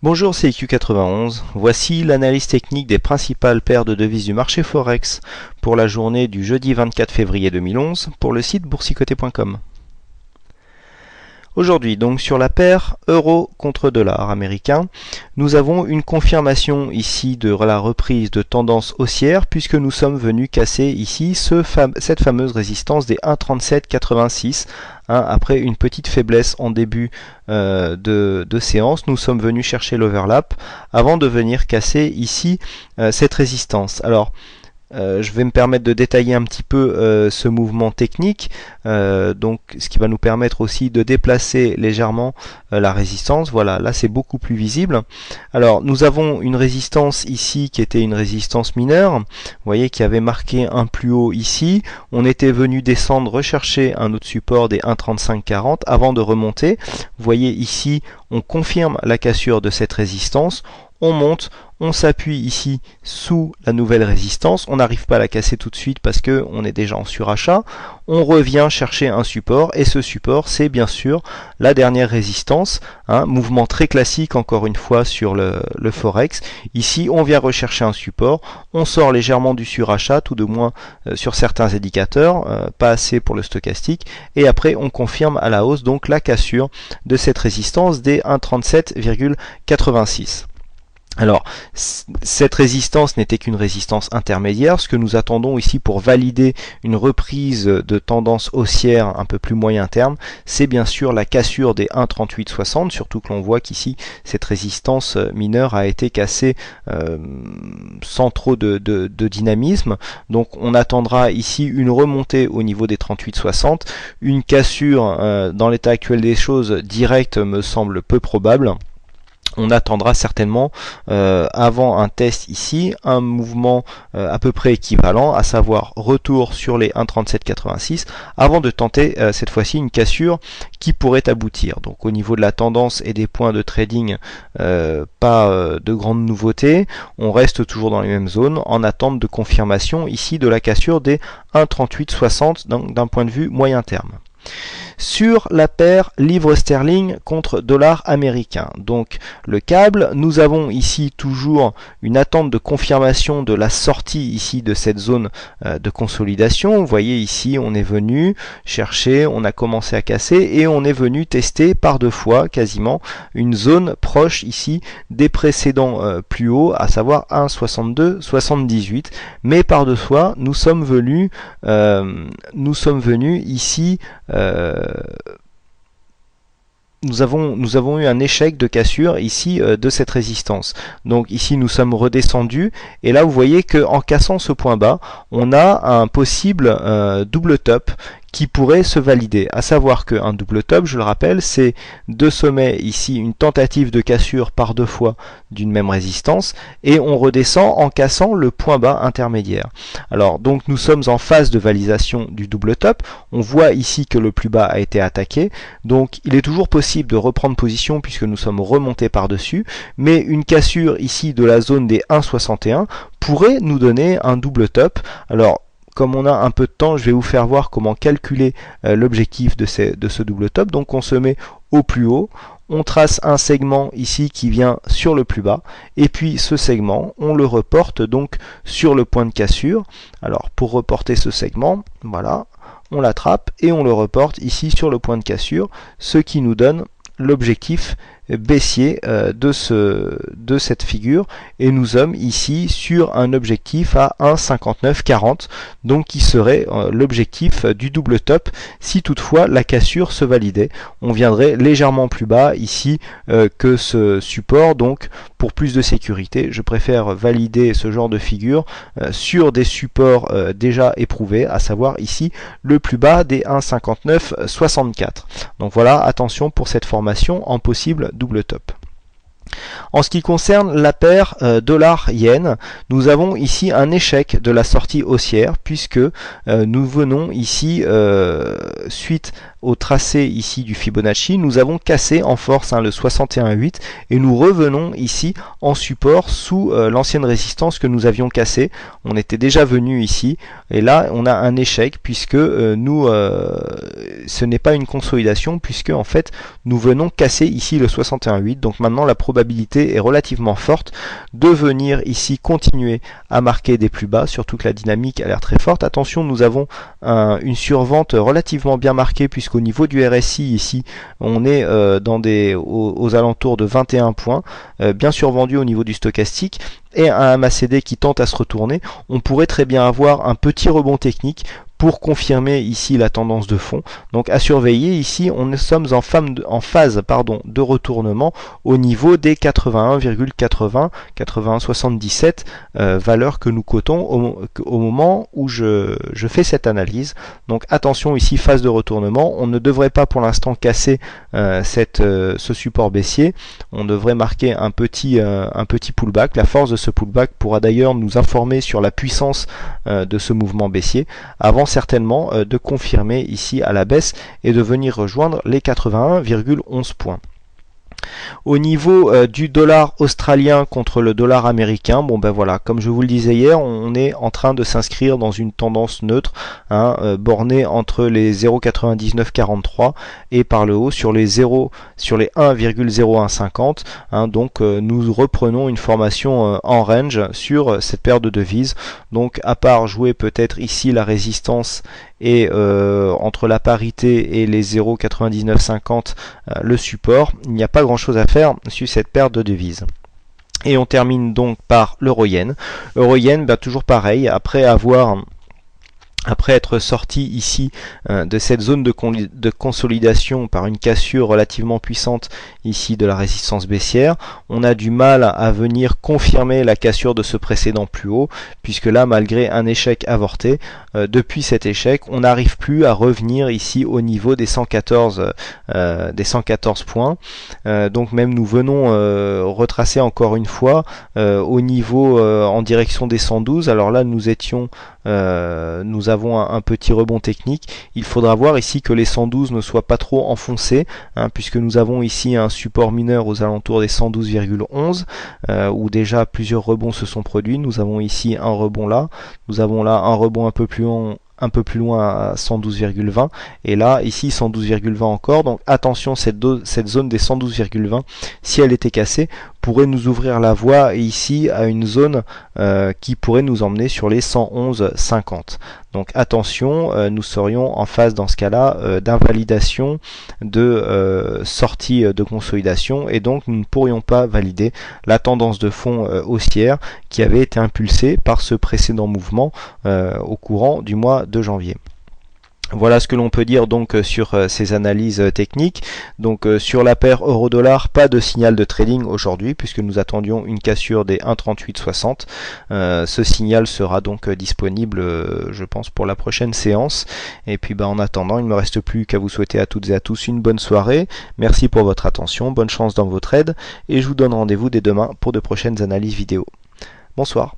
Bonjour, c'est IQ91. Voici l'analyse technique des principales paires de devises du marché Forex pour la journée du jeudi 24 février 2011 pour le site boursicoté.com. Aujourd'hui, donc sur la paire euro contre dollar américain, nous avons une confirmation ici de la reprise de tendance haussière puisque nous sommes venus casser ici cette fameuse résistance des 1,3786. Après une petite faiblesse en début de séance, nous sommes venus chercher l'overlap avant de venir casser ici cette résistance. Alors, je vais me permettre de détailler un petit peu ce mouvement technique, donc ce qui va nous permettre aussi de déplacer légèrement la résistance. Voilà, là c'est beaucoup plus visible. Alors nous avons une résistance ici qui était une résistance mineure, vous voyez, qui avait marqué un plus haut ici. On était venu descendre, rechercher un autre support des 1,3540 avant de remonter. Vous voyez ici, on confirme la cassure de cette résistance. On monte, on s'appuie ici sous la nouvelle résistance, on n'arrive pas à la casser tout de suite parce qu'on est déjà en surachat, on revient chercher un support et ce support c'est bien sûr la dernière résistance, mouvement très classique encore une fois sur le Forex. Ici on vient rechercher un support, on sort légèrement du surachat, tout de moins sur certains indicateurs, pas assez pour le stochastique, et après on confirme à la hausse donc la cassure de cette résistance des 1,37,86. Alors, cette résistance n'était qu'une résistance intermédiaire. Ce que nous attendons ici pour valider une reprise de tendance haussière un peu plus moyen terme, c'est bien sûr la cassure des 1,3860, surtout que l'on voit qu'ici, cette résistance mineure a été cassée sans trop de dynamisme. Donc, on attendra ici une remontée au niveau des 38,60. Une cassure dans l'état actuel des choses directe me semble peu probable. On attendra certainement avant un test ici un mouvement à peu près équivalent, à savoir retour sur les 1,3786 avant de tenter cette fois-ci une cassure qui pourrait aboutir. Donc au niveau de la tendance et des points de trading, pas de grandes nouveautés, on reste toujours dans les mêmes zones en attente de confirmation ici de la cassure des 1,3860 d'un point de vue moyen terme. Sur la paire livre sterling contre dollar américain, donc le câble, nous avons ici toujours une attente de confirmation de la sortie ici de cette zone de consolidation. Vous voyez ici on est venu chercher, on a commencé à casser et on est venu tester par deux fois quasiment une zone proche ici des précédents plus hauts, à savoir 1,6278, mais par deux fois nous sommes venus ici nous avons eu un échec de cassure ici de cette résistance. Donc ici nous sommes redescendus et là vous voyez qu'en cassant ce point bas, on a un possible double top qui pourrait se valider, à savoir qu'un double top, je le rappelle, c'est deux sommets, ici une tentative de cassure par deux fois d'une même résistance, et on redescend en cassant le point bas intermédiaire. Alors donc nous sommes en phase de validation du double top, on voit ici que le plus bas a été attaqué, donc il est toujours possible de reprendre position puisque nous sommes remontés par-dessus, mais une cassure ici de la zone des 1,61 pourrait nous donner un double top. Alors comme on a un peu de temps, je vais vous faire voir comment calculer l'objectif de ce double top. Donc on se met au plus haut, on trace un segment ici qui vient sur le plus bas, et puis ce segment, on le reporte donc sur le point de cassure. Alors pour reporter ce segment, voilà, on l'attrape et on le reporte ici sur le point de cassure, ce qui nous donne l'objectif baissier de cette figure, et nous sommes ici sur un objectif à 1,5940, donc qui serait l'objectif du double top si toutefois la cassure se validait. On viendrait légèrement plus bas ici que ce support, donc pour plus de sécurité je préfère valider ce genre de figure sur des supports déjà éprouvés, à savoir ici le plus bas des 1,5964. donc voilà, attention pour cette formation en possible double top. En ce qui concerne la paire dollar-yen, nous avons ici un échec de la sortie haussière puisque nous venons ici suite au tracé ici du Fibonacci, nous avons cassé en force le 61,8 et nous revenons ici en support sous l'ancienne résistance que nous avions cassée. On était déjà venu ici et là on a un échec puisque ce n'est pas une consolidation puisque en fait nous venons casser ici le 61,8. Donc maintenant la probabilité est relativement forte de venir ici continuer à marquer des plus bas, surtout que la dynamique a l'air très forte. Attention, nous avons une survente relativement bien marquée puisqu'au niveau du RSI ici on est aux alentours de 21 points, bien survendu au niveau du stochastique, et un MACD qui tente à se retourner. On pourrait très bien avoir un petit rebond technique pour confirmer ici la tendance de fond. Donc à surveiller ici, on sommes en phase de retournement au niveau des 81,80, 81,77 valeurs que nous cotons au moment où je fais cette analyse. Donc attention ici, phase de retournement. On ne devrait pas pour l'instant casser ce support baissier. On devrait marquer un petit pullback. La force de ce pullback pourra d'ailleurs nous informer sur la puissance de ce mouvement baissier avant certainement de confirmer ici à la baisse et de venir rejoindre les 81,11 points. Au niveau du dollar australien contre le dollar américain, bon ben voilà, comme je vous le disais hier, on est en train de s'inscrire dans une tendance neutre, bornée entre les 0,9943 et par le haut sur les 1,0150. Donc nous reprenons une formation en range sur cette paire de devises. Donc à part jouer peut-être ici la résistance et entre la parité et les 0,9950 le support, il n'y a pas grand chose à faire sur cette paire de devises. Et on termine donc par l'euro-yen. Euro-yen, toujours pareil, après être sorti ici de cette zone de consolidation par une cassure relativement puissante ici de la résistance baissière, on a du mal à venir confirmer la cassure de ce précédent plus haut, puisque là, malgré un échec avorté, depuis cet échec, on n'arrive plus à revenir ici au niveau des 114 points. Donc même nous venons retracer encore une fois au niveau en direction des 112. Alors là, nous avons un petit rebond technique. Il faudra voir ici que les 112 ne soient pas trop enfoncés, puisque nous avons ici un support mineur aux alentours des 112,11 où déjà plusieurs rebonds se sont produits. Nous avons ici un rebond là, nous avons là un rebond un peu plus loin à 112,20 et là ici 112,20 encore. Donc attention, cette zone des 112,20, si elle était cassée, pourrait nous ouvrir la voie ici à une zone qui pourrait nous emmener sur les 111,50. Donc attention, nous serions en phase dans ce cas-là d'invalidation de sortie de consolidation, et donc nous ne pourrions pas valider la tendance de fond haussière qui avait été impulsée par ce précédent mouvement au courant du mois de janvier. Voilà ce que l'on peut dire donc sur ces analyses techniques. Donc sur la paire euro-dollar, pas de signal de trading aujourd'hui puisque nous attendions une cassure des 1,3860. Ce signal sera donc disponible, je pense, pour la prochaine séance. Et puis en attendant, il ne me reste plus qu'à vous souhaiter à toutes et à tous une bonne soirée. Merci pour votre attention, bonne chance dans vos trades et je vous donne rendez-vous dès demain pour de prochaines analyses vidéo. Bonsoir.